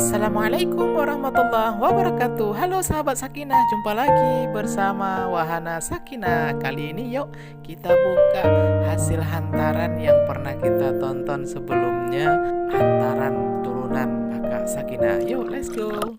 Assalamualaikum warahmatullahi wabarakatuh. Halo sahabat Sakinah, jumpa lagi bersama Wahana Sakinah. Kali ini yuk kita buka hasil hantaran yang pernah kita tonton sebelumnya, hantaran turunan kakak Sakinah. Yuk, let's go.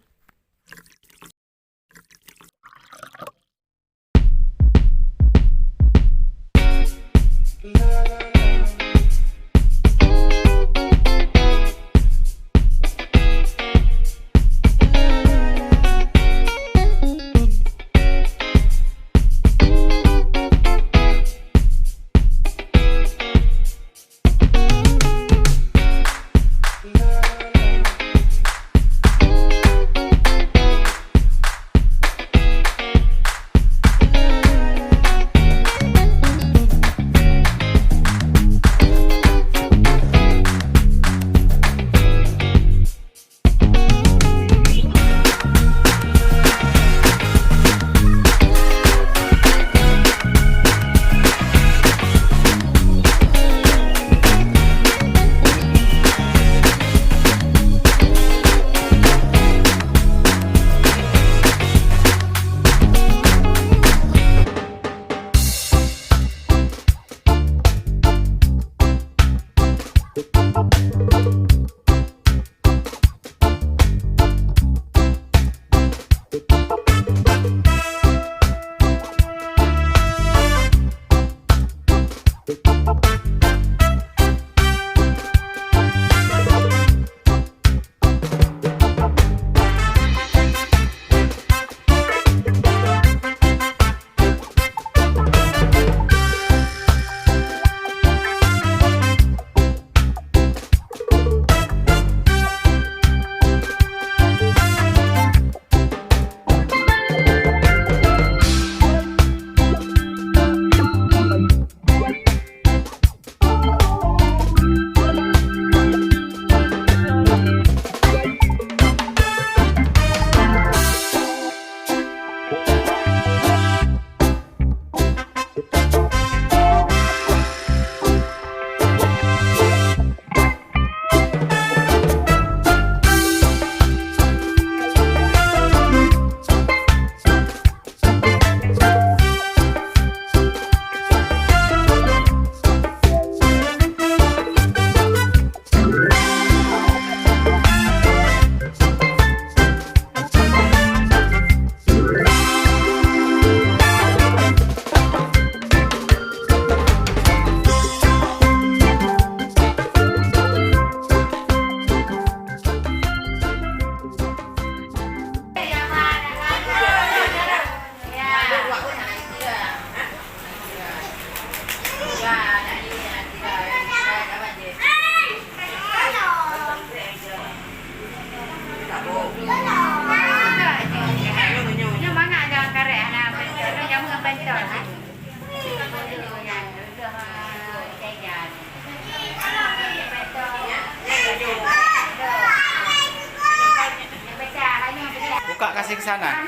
Buka kasih ke sana.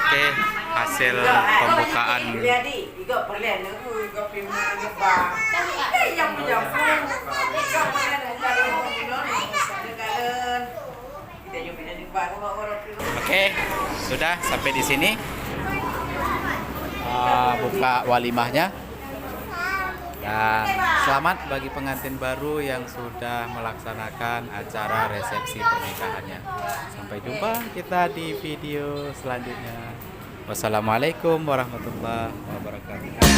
Oke, hasil pembukaan. Oke, sudah sampai di sini. Buka walimahnya. Dan selamat bagi pengantin baru yang sudah melaksanakan acara resepsi pernikahannya. Sampai jumpa kita di video selanjutnya. Wassalamualaikum warahmatullahi wabarakatuh.